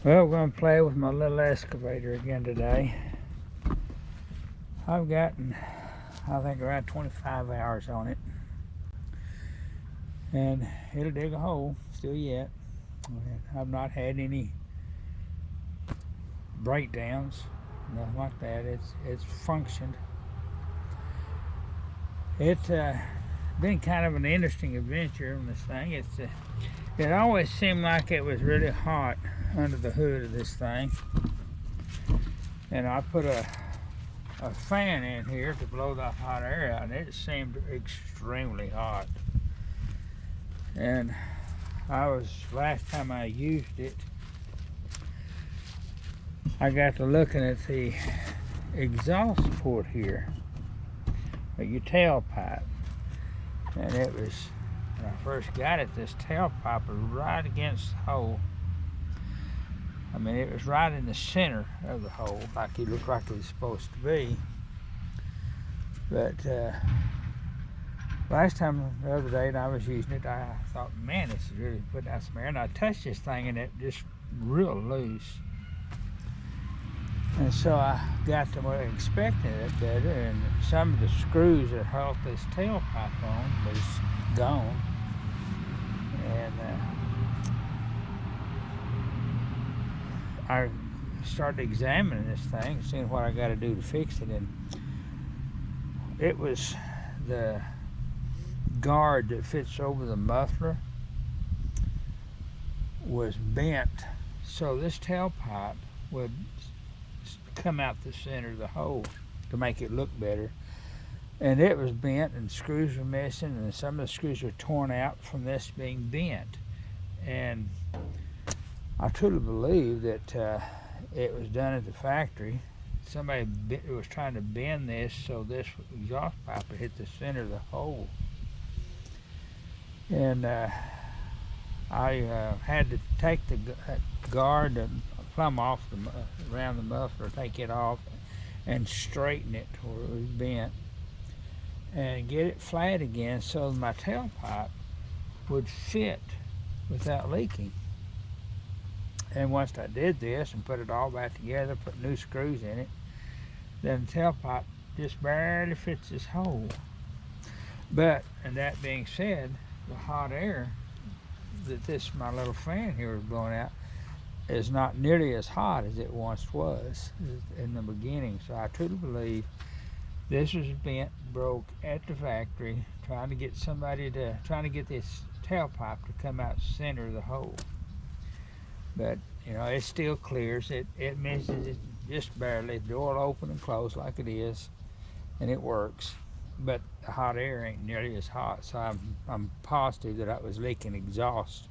Well, we're going to play with my little excavator again today. I've gotten, I think, around 25 hours on it. And it'll dig a hole still yet. I've not had any breakdowns, nothing like that. It's functioned. It's been kind of an interesting adventure on this thing. It always seemed like it was really hot under the hood of this thing, and I put a fan in here to blow that hot air out, and it seemed extremely hot. And last time I used it, I got to looking at the exhaust port here, your tailpipe, and it was, when I first got it, this tailpipe was right against the hole. I mean, it was right in the center of the hole, like it looked like it was supposed to be. But last time, the other day, I was using it, I thought, man, this is really putting out some air. And I touched this thing, and it just real loose. And so I got to expecting it better, and some of the screws that held this tailpipe on was gone. And I started examining this thing, seeing what I got to do to fix it, and it was the guard that fits over the muffler was bent, so this tailpipe would come out the center of the hole to make it look better, and it was bent, and screws were missing, and some of the screws were torn out from this being bent. And I truly believe that it was done at the factory. Somebody was trying to bend this so this exhaust pipe would hit the center of the hole. And I had to take the guard and plumb off around the muffler, take it off, and straighten it to where it was bent, and get it flat again so my tailpipe would fit without leaking. And once I did this and put it all back together, put new screws in it, then the tailpipe just barely fits this hole. But, and that being said, the hot air that my little fan here is blowing out is not nearly as hot as it once was in the beginning. So I truly believe this was bent, broke at the factory, trying to get this tailpipe to come out center of the hole. But you know, it still clears. It misses it just barely. The door will open and close like it is, and it works. But the hot air ain't nearly as hot, so I'm positive that I was leaking exhaust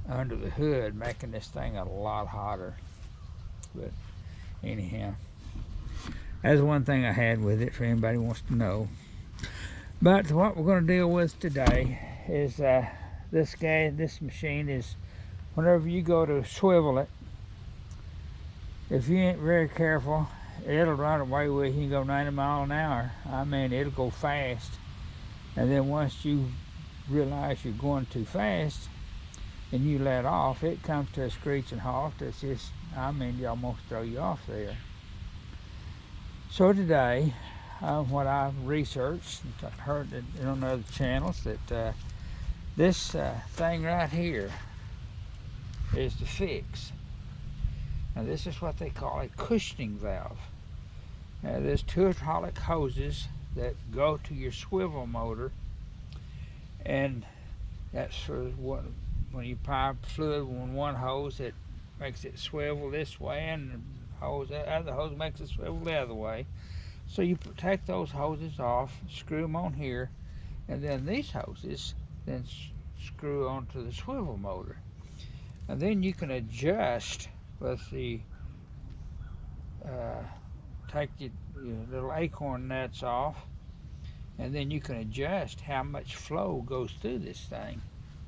under the hood, making this thing a lot hotter. But anyhow, that's one thing I had with it, for anybody who wants to know. But what we're going to deal with today is this machine is, whenever you go to swivel it, if you ain't very careful, it'll run away with you and go 90 miles an hour. I mean, it'll go fast. And then once you realize you're going too fast and you let off, it comes to a screeching halt that's just, I mean, you almost throw you off there. So today, what I've researched, and heard on other channels, that this thing right here is the fix. Now this is what they call a cushioning valve. Now there's two hydraulic hoses that go to your swivel motor, and that's for what, when you pipe fluid on one hose, it makes it swivel this way, and the other hose makes it swivel the other way. So you take those hoses off, screw them on here, and then these hoses then screw onto the swivel motor. And then you can adjust with the take your little acorn nuts off, and then you can adjust how much flow goes through this thing.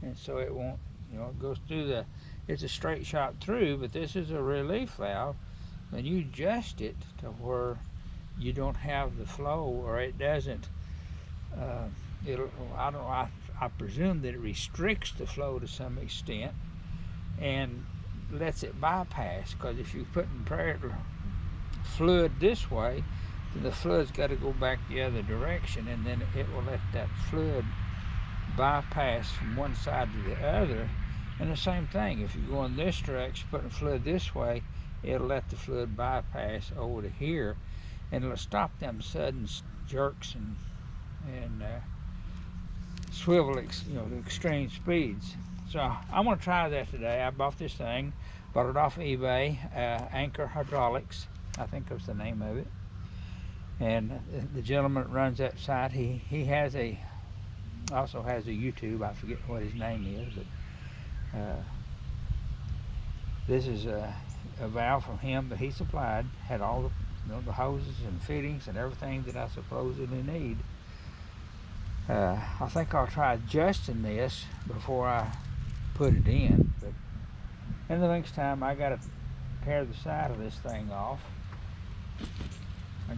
And so it won't, it goes through it's a straight shot through, but this is a relief valve, and you adjust it to where you don't have the flow, or it doesn't, I presume that it restricts the flow to some extent, and lets it bypass, because if you're putting fluid this way, then the fluid's got to go back the other direction, and then it will let that fluid bypass from one side to the other. And the same thing, if you're going this direction, putting fluid this way, it'll let the fluid bypass over to here, and it'll stop them sudden jerks and swivel, extreme speeds. So I'm going to try that today. I bought this thing, bought it off eBay, Anchor Hydraulics, I think that's the name of it. And the gentleman that runs that site, he also has a YouTube. I forget what his name is, but this is a valve from him that he supplied. Had all the hoses and fittings and everything that I supposedly need. I think I'll try adjusting this before I put it in, but in the next time I gotta tear the side of this thing off.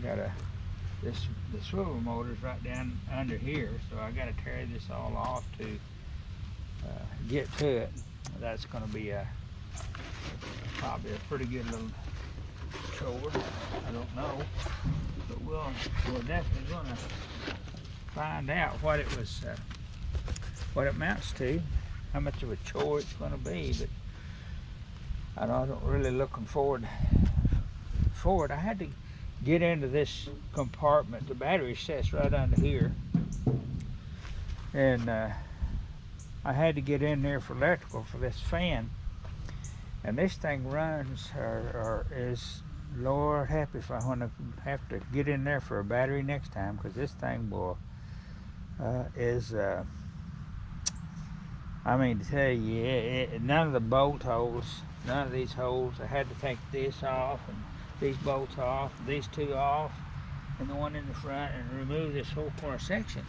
The swivel motor's right down under here, so I gotta tear this all off to get to it. That's gonna be probably a pretty good little chore. I don't know, but we're definitely gonna find out what it was, what it amounts to, how much of a chore it's gonna be. But I don't really looking forward. I had to get into this compartment. The battery sits right under here, and I had to get in there for electrical for this fan. And this thing runs, or is, Lord happy if I want to have to get in there for a battery next time, because this thing will I mean, to tell you, none of the bolt holes, none of these holes, I had to take this off and these bolts off, these two off, and the one in the front, and remove this whole corner section.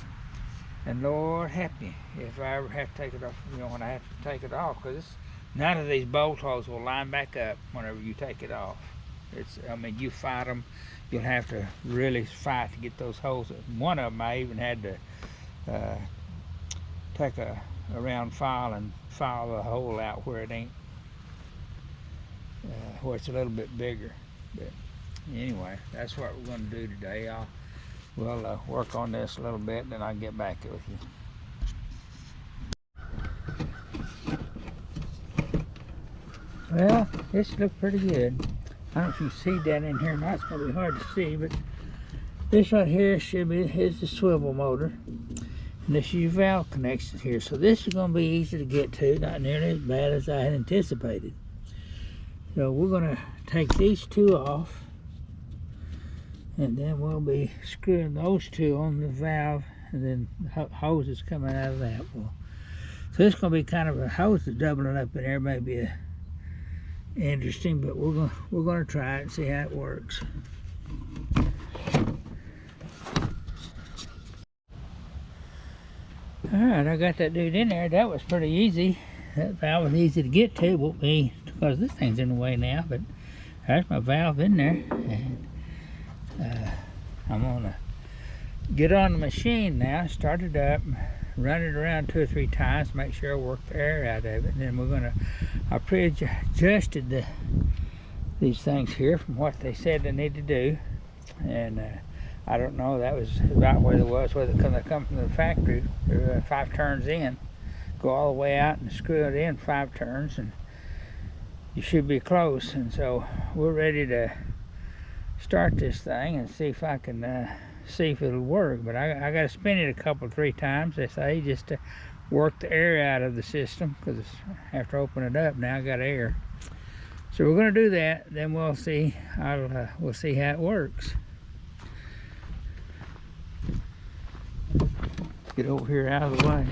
And Lord help me if I ever have to take it off, when I have to take it off, because none of these bolt holes will line back up whenever you take it off. I mean, you fight them, you'll have to really fight to get those holes. One of them I even had to take a round file and file the hole out where it ain't, where it's a little bit bigger. But anyway, that's what we're going to do today. We'll work on this a little bit, and then I'll get back with you. Well, this looks pretty good. I don't know if you see that in here or not. It's going to be hard to see, but this right here is the swivel motor. And this is your valve connection here. So this is going to be easy to get to, not nearly as bad as I had anticipated. So we're going to take these two off, and then we'll be screwing those two on the valve, and then hoses coming out of that. So this is going to be kind of a hose doubling up in there, maybe interesting, but we're going to try it and see how it works. Alright, I got that dude in there. That was pretty easy. That valve was easy to get to, won't be, because this thing's in the way now, but there's my valve in there. And I'm gonna get on the machine now, start it up, run it around 2 or 3 times, make sure I work the air out of it, and then I pre-adjusted these things here from what they said they need to do, and I don't know, that was about what it was, whether they come from the factory. They're 5 turns in, go all the way out and screw it in 5 turns, and you should be close. And so we're ready to start this thing and see if I can see if it'll work. But I got to spin it a couple, 3 times, they say, just to work the air out of the system, because after I open it up now I got air. So we're going to do that, then we'll see. We'll see how it works. Get over here out of the way.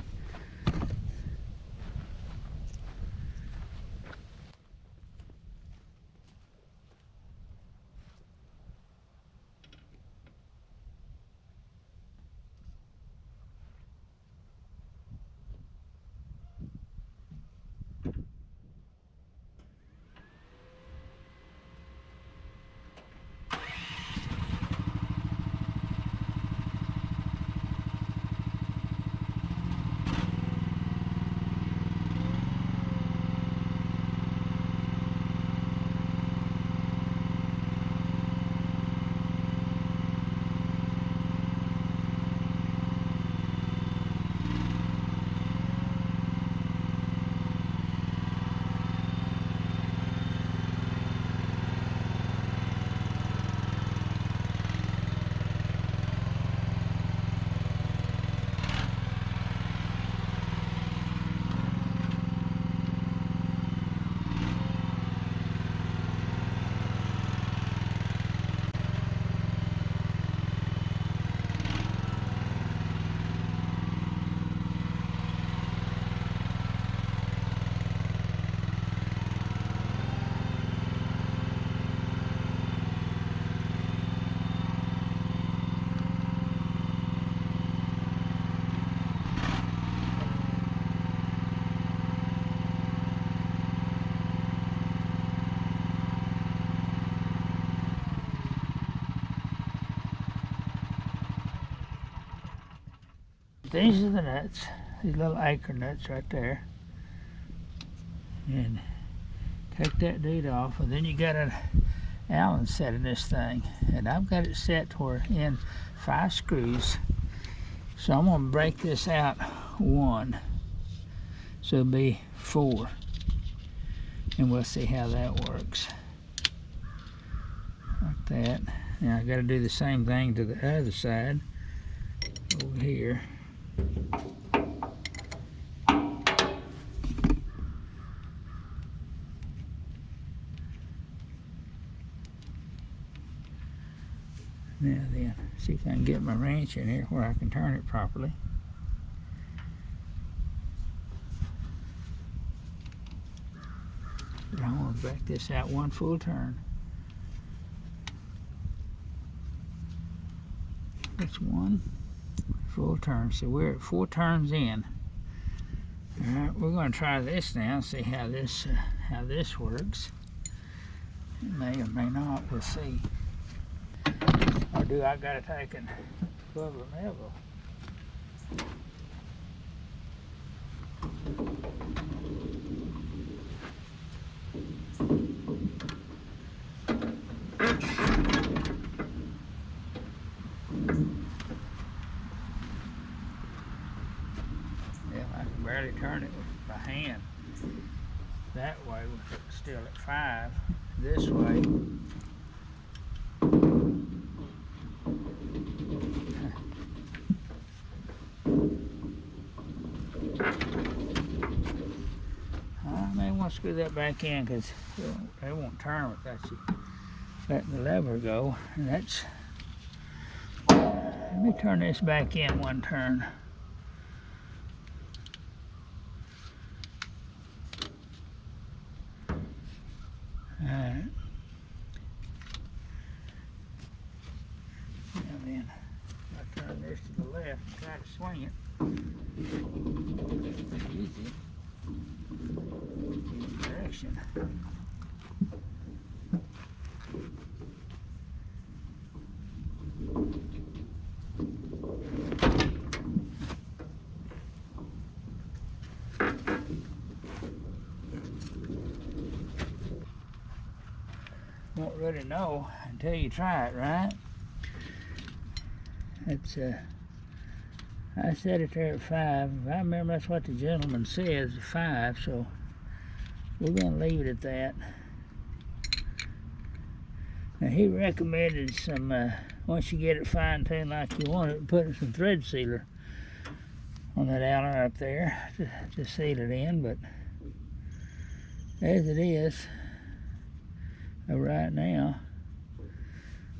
these are the nuts, these little anchor nuts right there. And take that dude off, and then you got an Allen set in this thing. And I've got it set to where in 5 screws. So I'm gonna break this out 1. So it'll be 4. And we'll see how that works. Like that. Now I gotta do the same thing to the other side over here. Now then, see if I can get my wrench in here where I can turn it properly. But I want to back this out 1 full turn. That's 1 full turn. So we're at 4 turns in. All right, we're going to try this now and see how this works. It may or may not. We'll see. Or do I gotta take and cover level? Yeah, I can barely turn it with my hand. That way, we're still at 5. This way. Screw that back in because they won't turn without you letting the lever go. And that's, let me turn this back in 1 turn. Alright. Now then, I turn this to the left and try to swing it. Easy. Direction. Won't really know until you try it, right? It's I set it there at 5. I remember that's what the gentleman says, 5, so we're going to leave it at that. Now he recommended some, once you get it fine-tuned like you want it, putting some thread sealer on that Allen up there to seal it in, but as it is, right now,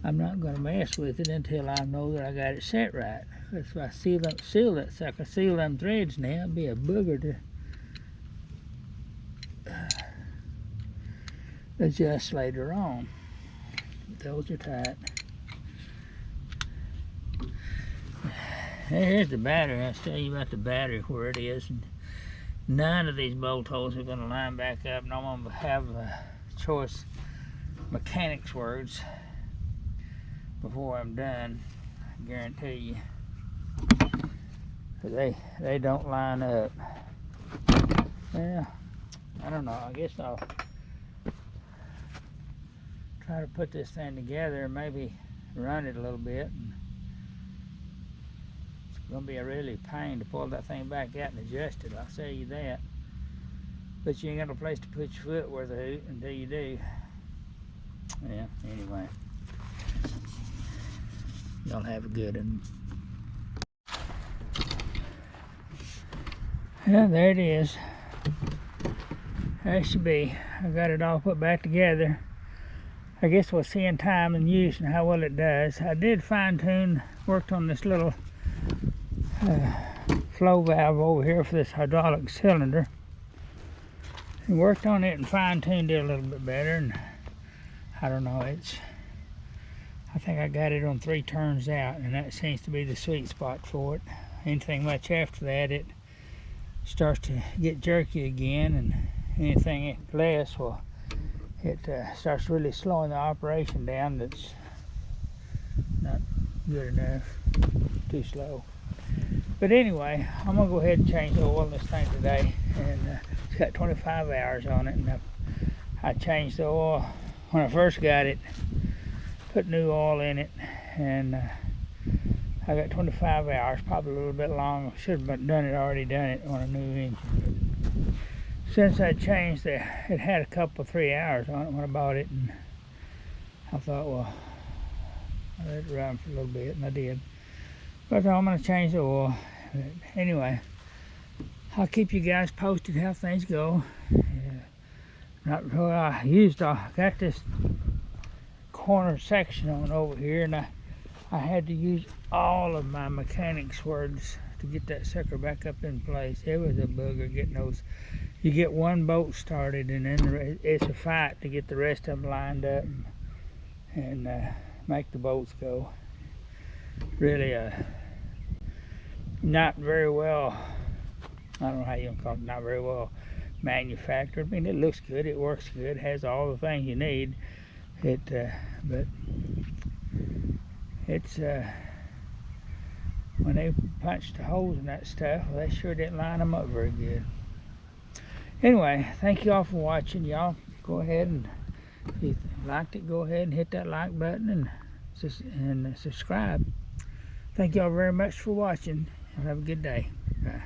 I'm not going to mess with it until I know that I got it set right. If I seal it so I can seal them threads now, it'd be a booger to adjust later on. Those are tight. Here's the battery. I'll tell you about the battery where it is. And none of these bolt holes are going to line back up, and I'm going to have choice mechanics words before I'm done. I guarantee you. They don't line up. Well, I don't know. I guess I'll try to put this thing together and maybe run it a little bit. And it's going to be a really pain to pull that thing back out and adjust it, I'll tell you that. But you ain't got no place to put your foot worth a hoot until you do. Yeah, anyway. Y'all have a good one. Yeah, there it is. That should be. I got it all put back together. I guess we'll see in time and use and how well it does. I did fine-tune, worked on this little flow valve over here for this hydraulic cylinder. And worked on it and fine-tuned it a little bit better. And I don't know, I think I got it on 3 turns out, and that seems to be the sweet spot for it. Anything much after that, it starts to get jerky again, and anything less, well, it starts really slowing the operation down. That's not good enough, too slow. But anyway, I'm gonna go ahead and change the oil in this thing today, and it's got 25 hours on it, and I changed the oil when I first got it, put new oil in it, and I got 25 hours, probably a little bit long. Should have already done it on a new engine. But since I changed it, it had a couple 3 hours on it when I bought it, and I thought, well, I'll let it run for a little bit, and I did. But I'm going to change the oil. But anyway, I'll keep you guys posted how things go. I got this corner section on over here, and I had to use all of my mechanics words to get that sucker back up in place. It was a booger getting those. You get one bolt started, and then it's a fight to get the rest of them lined up and make the bolts go. Really not very well, I don't know how you call it, not very well manufactured. I mean, it looks good, it works good, has all the things you need. But it's when they punched the holes in that stuff, well, they sure didn't line them up very good. Anyway, thank you all for watching. Y'all go ahead, and if you liked it, go ahead and hit that like button and subscribe. Thank y'all very much for watching, and have a good day. Bye.